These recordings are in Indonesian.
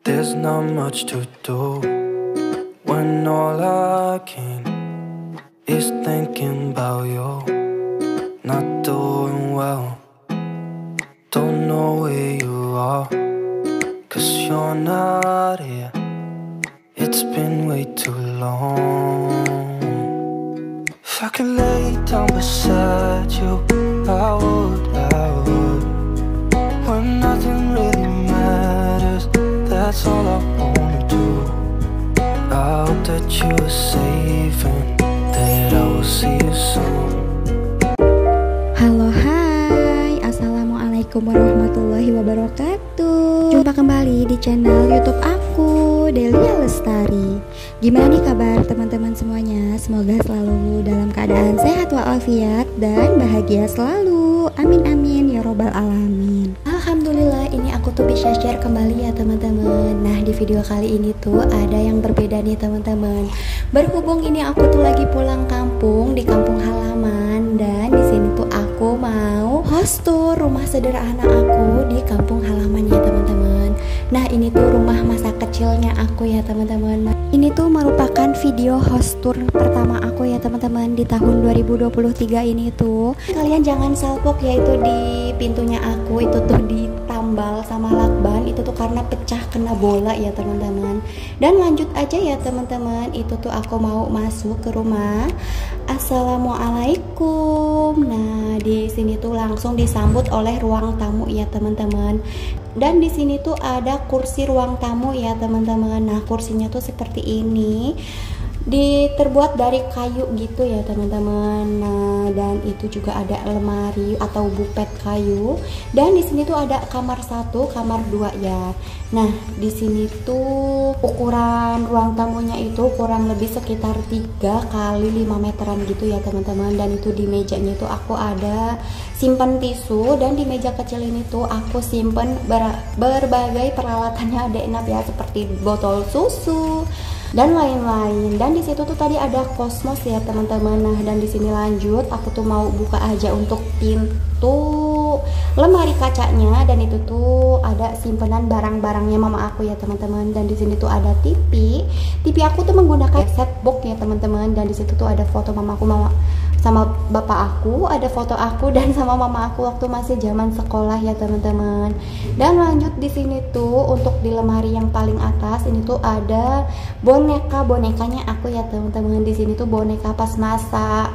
There's not much to do when all I can is thinking about you. Not doing well, don't know where you are, 'cause you're not here. It's been way too long. If I could lay down beside you, I would. When nothing really matters, that's all I wanna do. I hope that you are safe and that I will see you soon. Halo, hai, assalamualaikum warahmatullahi wabarakatuh. Jumpa kembali di channel YouTube aku, Delia Lestari. Gimana nih kabar teman-teman semuanya? Semoga selalu dalam keadaan sehat walafiat dan bahagia selalu. Amin amin ya robbal alamin. Alhamdulillah, ini aku tuh bisa share kembali ya teman-teman. Nah, di video kali ini tuh ada yang berbeda nih teman-teman. Berhubung ini aku tuh lagi pulang kampung, di kampung halaman, dan di sini tuh aku mau host tour rumah sederhana aku di kampung halaman ya teman-teman. Nah, ini tuh rumah masa kecilnya aku ya teman-teman. Ini tuh merupakan video host tour pertama aku ya teman-teman di tahun 2023 ini tuh. Kalian jangan salpok ya, itu di pintunya aku itu tuh ditambal sama lakban, itu tuh karena pecah kena bola ya teman-teman. Dan lanjut aja ya teman-teman, itu tuh aku mau masuk ke rumah. Assalamualaikum. Nah, di sini tuh langsung disambut oleh ruang tamu ya teman-teman. Dan di sini tuh ada kursi ruang tamu ya teman-teman. Nah, kursinya tuh seperti ini, terbuat dari kayu gitu ya teman-teman. Nah, dan itu juga ada lemari atau bupet kayu. Dan di sini tuh ada kamar 1, kamar 2 ya. Nah, di sini tuh ukuran ruang tamunya itu kurang lebih sekitar 3 kali 5 meteran gitu ya teman-teman. Dan itu di mejanya tuh aku ada simpan tisu, dan di meja kecil ini tuh aku simpen berbagai peralatannya ada enak ya, seperti botol susu dan lain-lain. Dan di situ tuh tadi ada kosmos ya teman-teman. Nah, dan di sini lanjut aku tuh mau buka aja untuk pintu lemari kacanya, dan itu tuh ada simpenan barang-barangnya mama aku ya teman-teman. Dan di sini tuh ada TV aku tuh menggunakan set box ya teman-teman. Dan di situ tuh ada foto mama sama bapak aku, ada foto aku dan sama mama aku waktu masih zaman sekolah ya teman-teman. Dan lanjut di sini tuh untuk di lemari yang paling atas ini tuh ada bonekanya aku ya teman-teman. Di sini tuh boneka pas masa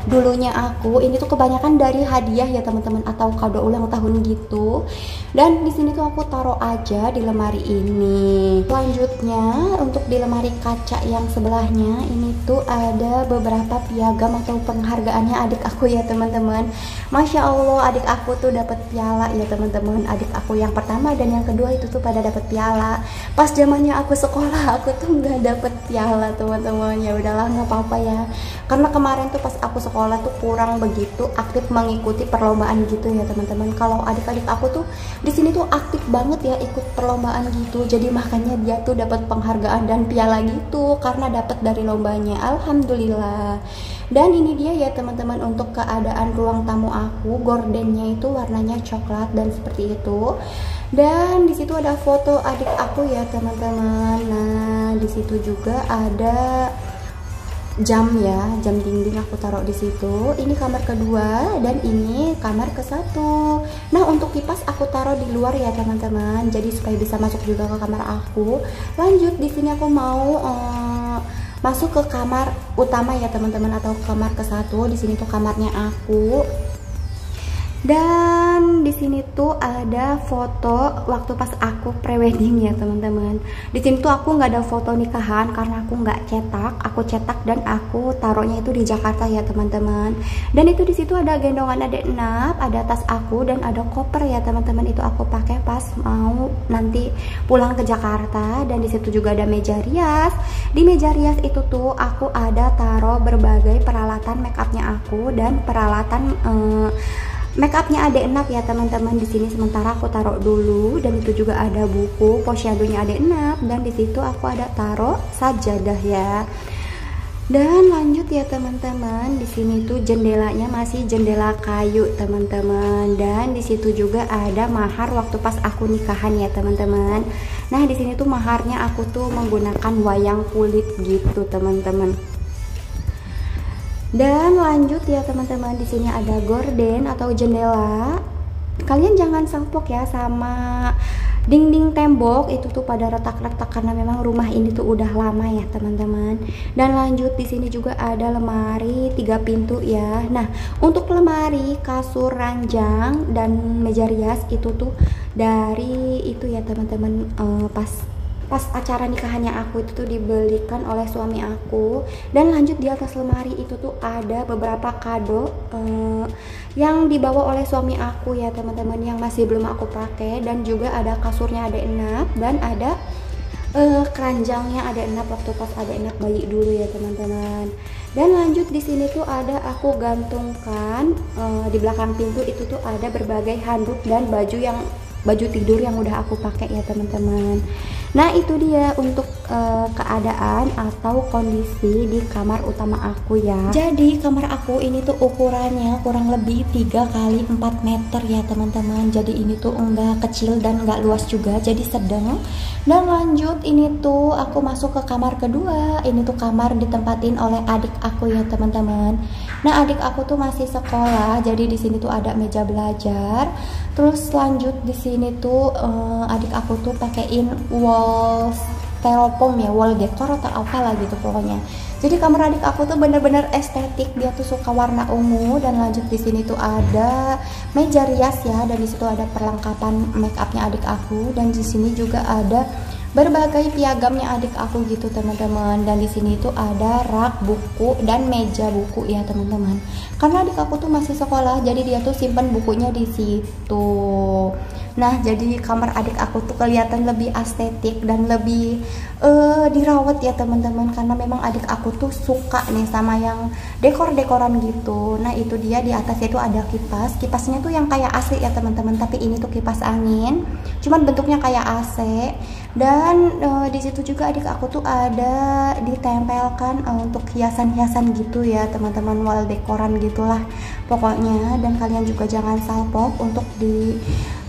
dulunya aku, ini tuh kebanyakan dari hadiah ya teman-teman, atau kado ulang tahun gitu. Dan di sini tuh aku taruh aja di lemari ini. Selanjutnya untuk di lemari kaca yang sebelahnya ini tuh ada beberapa piagam atau penghargaannya adik aku ya teman-teman. Masya Allah, adik aku tuh dapat piala ya teman-teman. Adik aku yang pertama dan yang kedua itu tuh pada dapat piala. Pas zamannya aku sekolah, aku tuh nggak dapet piala teman-teman. Ya udahlah, nggak apa-apa ya. Karena kemarin tuh pas aku sekolah tuh kurang begitu aktif mengikuti perlombaan gitu ya teman-teman. Kalau adik-adik aku tuh di sini tuh aktif banget ya ikut perlombaan gitu. Jadi makanya dia tuh dapat penghargaan dan piala gitu karena dapat dari lombanya. Alhamdulillah. Dan ini dia ya teman-teman untuk keadaan ruang tamu aku. Gordennya itu warnanya coklat dan seperti itu. Dan di situ ada foto adik aku ya teman-teman. Nah, di situ juga ada jam ya, jam dinding aku taruh di situ. Ini kamar kedua dan ini kamar ke-1. Nah, untuk kipas aku taruh di luar ya teman-teman, jadi supaya bisa masuk juga ke kamar aku. Lanjut di sini aku mau masuk ke kamar utama ya teman-teman, atau kamar ke-1. Di sini tuh kamarnya aku. Dan di sini tuh ada foto waktu pas aku prewedding ya teman-teman. Di sini tuh aku nggak ada foto nikahan karena aku nggak cetak. Aku cetak dan aku taruhnya itu di Jakarta ya teman-teman. Dan itu di situ ada gendongan adek enap, ada tas aku dan ada koper ya teman-teman. Itu aku pakai pas mau nanti pulang ke Jakarta. Dan di situ juga ada meja rias. Di meja rias itu tuh aku ada taruh berbagai peralatan make upnya aku dan peralatan make upnya adek enap ya teman-teman. Di sini sementara aku taruh dulu. Dan itu juga ada buku posyadonya adek enap, dan di situ aku ada taruh sajadah ya. Dan lanjut ya teman-teman, di sini tuh jendelanya masih jendela kayu teman-teman, dan di situ juga ada mahar waktu pas aku nikahan ya teman-teman. Nah di sini tuh maharnya aku tuh menggunakan wayang kulit gitu teman-teman. Dan lanjut ya teman-teman, di sini ada gorden atau jendela. Kalian jangan salpok ya sama dinding tembok itu tuh pada retak-retak karena memang rumah ini tuh udah lama ya teman-teman. Dan lanjut di sini juga ada lemari 3 pintu ya. Nah untuk lemari, kasur, ranjang dan meja rias itu tuh dari itu ya teman-teman, pas acara nikahannya aku itu tuh dibelikan oleh suami aku. Dan lanjut di atas lemari itu tuh ada beberapa kado yang dibawa oleh suami aku ya teman-teman, yang masih belum aku pakai. Dan juga ada kasurnya ada enap, dan ada keranjangnya ada enap waktu pas ada enap bayi dulu ya teman-teman. Dan lanjut di sini tuh ada aku gantungkan di belakang pintu itu tuh ada berbagai handuk dan baju tidur yang udah aku pakai ya teman-teman. Nah itu dia untuk keadaan atau kondisi di kamar utama aku ya. Jadi kamar aku ini tuh ukurannya kurang lebih 3 kali 4 meter ya teman-teman. Jadi ini tuh enggak kecil dan enggak luas juga, jadi sedang. Dan lanjut ini tuh aku masuk ke kamar kedua. Ini tuh kamar ditempatin oleh adik aku ya teman-teman. Nah adik aku tuh masih sekolah, jadi di sini tuh ada meja belajar. Terus lanjut di sini tuh adik aku tuh pakein wall styrofoam ya, wall decor atau apalah gitu pokoknya. Jadi kamar adik aku tuh bener-bener estetik, dia tuh suka warna ungu. Dan lanjut di sini tuh ada meja rias ya, dan di situ ada perlengkapan make upnya adik aku. Dan di sini juga ada berbagai piagamnya adik aku gitu teman-teman. Dan di sini tuh ada rak buku dan meja buku ya teman-teman. Karena adik aku tuh masih sekolah, jadi dia tuh simpan bukunya di situ. Nah jadi kamar adik aku tuh kelihatan lebih estetik dan lebih dirawat ya teman-teman, karena memang adik aku tuh suka nih sama yang dekor-dekoran gitu. Nah itu dia, di atasnya itu ada kipasnya tuh yang kayak AC ya teman-teman, tapi ini tuh kipas angin, cuman bentuknya kayak AC. Dan di situ juga adik aku tuh ada ditempelkan untuk hiasan-hiasan gitu ya teman-teman, wall dekoran gitulah pokoknya. Dan kalian juga jangan salpok untuk di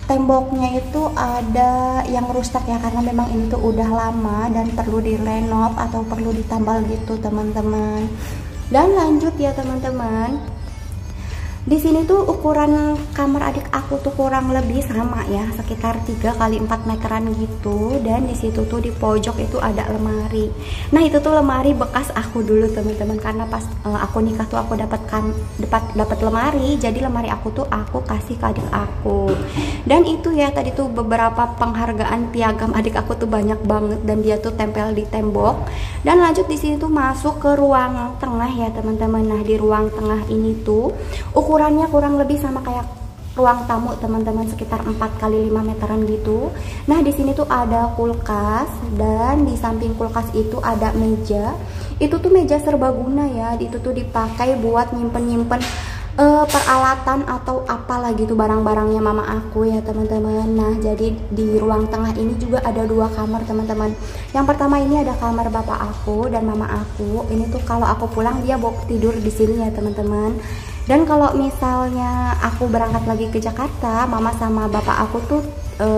temboknya itu ada yang rusak ya, karena memang ini tuh udah lama dan perlu direnov atau perlu ditambal gitu teman-teman. Dan lanjut ya teman-teman, di sini tuh ukuran kamar adik aku tuh kurang lebih sama ya, sekitar 3 kali 4 meteran gitu. Dan di situ tuh di pojok itu ada lemari. Nah itu tuh lemari bekas aku dulu teman-teman, karena pas aku nikah tuh aku dapat lemari. Jadi lemari aku tuh aku kasih ke adik aku. Dan itu ya tadi tuh beberapa penghargaan piagam adik aku tuh banyak banget, dan dia tuh tempel di tembok. Dan lanjut di sini tuh masuk ke ruang tengah ya teman-teman. Nah di ruang tengah ini tuh ukurannya kurang lebih sama kayak ruang tamu teman-teman, sekitar 4 kali 5 meteran gitu. Nah di sini tuh ada kulkas, dan di samping kulkas itu ada meja. Itu tuh meja serbaguna ya, itu tuh dipakai buat nyimpen peralatan atau apalah gitu, barang-barangnya mama aku ya teman-teman. Nah jadi di ruang tengah ini juga ada 2 kamar teman-teman. Yang pertama ini ada kamar bapak aku dan mama aku. Ini tuh kalau aku pulang dia bawa tidur di sini ya teman-teman. Dan kalau misalnya aku berangkat lagi ke Jakarta, mama sama bapak aku tuh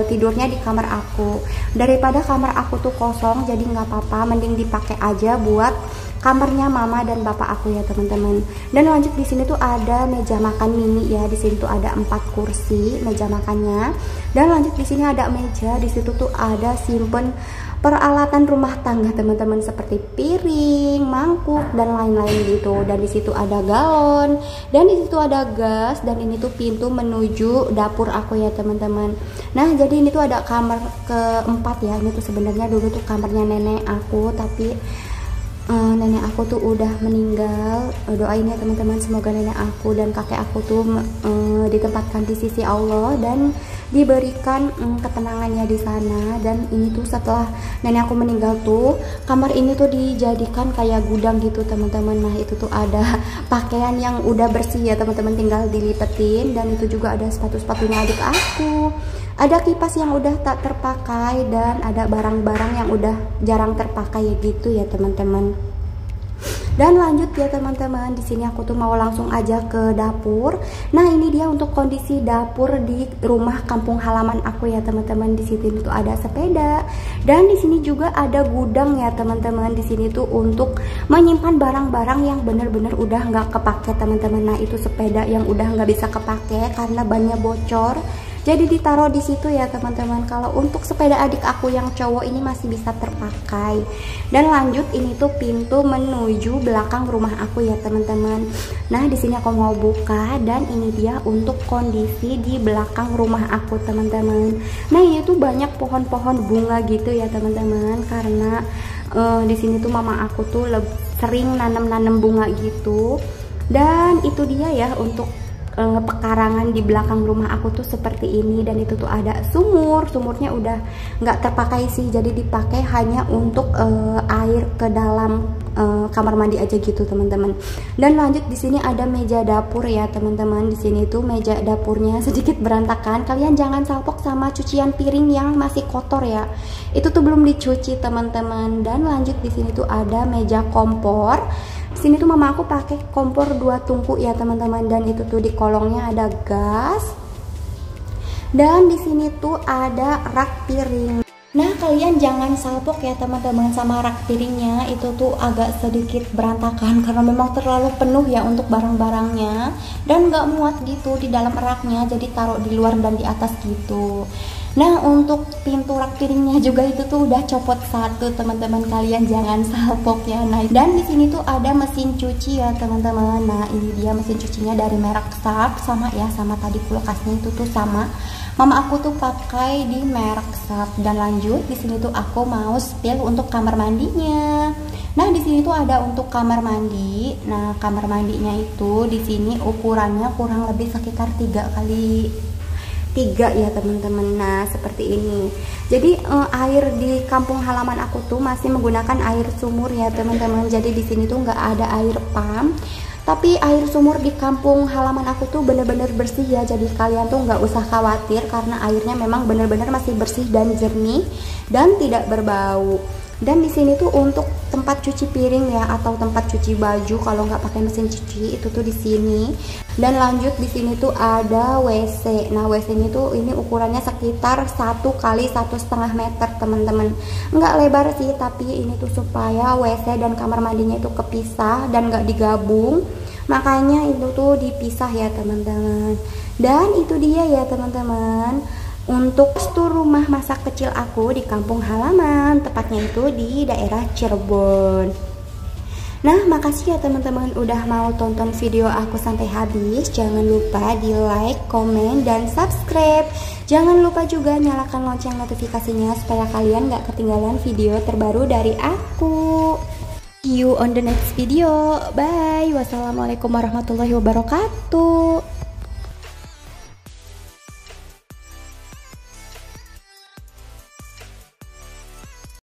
tidurnya di kamar aku. Daripada kamar aku tuh kosong, jadi nggak apa-apa, mending dipakai aja buat kamarnya mama dan bapak aku ya teman-teman. Dan lanjut di sini tuh ada meja makan mini ya. Di sini tuh ada 4 kursi meja makannya. Dan lanjut di sini ada meja. Di situ tuh ada simpen peralatan rumah tangga teman-teman, seperti piring, mangkuk dan lain-lain gitu. Dan di situ ada galon, dan di situ ada gas, dan ini tuh pintu menuju dapur aku ya teman-teman. Nah jadi ini tuh ada kamar keempat ya. Ini tuh sebenarnya dulu tuh kamarnya nenek aku, tapi nenek aku tuh udah meninggal. Doain ya teman-teman, semoga nenek aku dan kakek aku tuh ditempatkan di sisi Allah dan diberikan ketenangannya di sana. Dan ini tuh setelah nenek aku meninggal tuh kamar ini tuh dijadikan kayak gudang gitu teman-teman. Nah itu tuh ada pakaian yang udah bersih ya teman-teman, tinggal dilipetin. Dan itu juga ada sepatu-sepatunya adik aku, ada kipas yang udah tak terpakai, dan ada barang-barang yang udah jarang terpakai ya gitu ya teman-teman. Dan lanjut ya teman-teman, di sini aku tuh mau langsung aja ke dapur. Nah, ini dia untuk kondisi dapur di rumah kampung halaman aku ya teman-teman. Di sini tuh ada sepeda dan di sini juga ada gudang ya teman-teman. Di sini tuh untuk menyimpan barang-barang yang bener-bener udah nggak kepake teman-teman. Nah, itu sepeda yang udah nggak bisa kepake karena bannya bocor. Jadi ditaruh di situ ya teman-teman. Kalau untuk sepeda adik aku yang cowok ini masih bisa terpakai. Dan lanjut, ini tuh pintu menuju belakang rumah aku ya teman-teman. Nah, di sini aku mau buka dan ini dia untuk kondisi di belakang rumah aku teman-teman. Nah, ini tuh banyak pohon-pohon bunga gitu ya teman-teman, karena di sini tuh mama aku tuh sering nanam-nanam bunga gitu. Dan itu dia ya untuk pekarangan di belakang rumah aku tuh seperti ini. Dan itu tuh ada sumurnya udah nggak terpakai sih, jadi dipakai hanya untuk air ke dalam kamar mandi aja gitu teman-teman. Dan lanjut, di sini ada meja dapur ya teman-teman. Di sini tuh meja dapurnya sedikit berantakan. Kalian jangan salpok sama cucian piring yang masih kotor ya, itu tuh belum dicuci teman-teman. Dan lanjut, di sini tuh ada meja kompor. Sini tuh mama aku pakai kompor 2 tungku ya teman-teman, dan itu tuh di kolongnya ada gas. Dan di sini tuh ada rak piring. Nah, kalian jangan salpok ya teman-teman sama rak piringnya, itu tuh agak sedikit berantakan karena memang terlalu penuh ya untuk barang-barangnya dan nggak muat gitu di dalam raknya, jadi taruh di luar dan di atas gitu. Nah, untuk pintu rak piringnya juga itu tuh udah copot satu teman-teman, kalian jangan salpok ya. Nah, dan di sini tuh ada mesin cuci ya teman-teman. Nah, ini dia mesin cucinya dari merek Sharp, sama ya sama tadi kulkasnya itu tuh sama. Mama aku tuh pakai di merek Sharp. Dan lanjut, di sini tuh aku mau spill untuk kamar mandinya. Nah, di sini tuh ada untuk kamar mandi. Nah, kamar mandinya itu di sini ukurannya kurang lebih sekitar 3x3 ya teman-teman. Nah, seperti ini. Jadi air di kampung halaman aku tuh masih menggunakan air sumur ya teman-teman. Jadi di sini tuh nggak ada air pump, tapi air sumur di kampung halaman aku tuh bener-bener bersih ya. Jadi kalian tuh nggak usah khawatir karena airnya memang bener-bener masih bersih dan jernih dan tidak berbau. Dan di sini tuh untuk tempat cuci piring ya, atau tempat cuci baju kalau nggak pakai mesin cuci itu tuh di sini. Dan lanjut, di sini tuh ada WC. Nah, WC-nya tuh ini ukurannya sekitar 1 x 1,5 meter teman-teman. Nggak lebar sih, tapi ini tuh supaya WC dan kamar mandinya itu kepisah dan nggak digabung. Makanya itu tuh dipisah ya teman-teman. Dan itu dia ya teman-teman untuk rumah masa kecil aku di kampung halaman, tepatnya itu di daerah Cirebon. Nah, makasih ya teman-teman udah mau tonton video aku sampai habis. Jangan lupa di like, komen, dan subscribe. Jangan lupa juga nyalakan lonceng notifikasinya supaya kalian gak ketinggalan video terbaru dari aku. See you on the next video. Bye. Wassalamualaikum warahmatullahi wabarakatuh.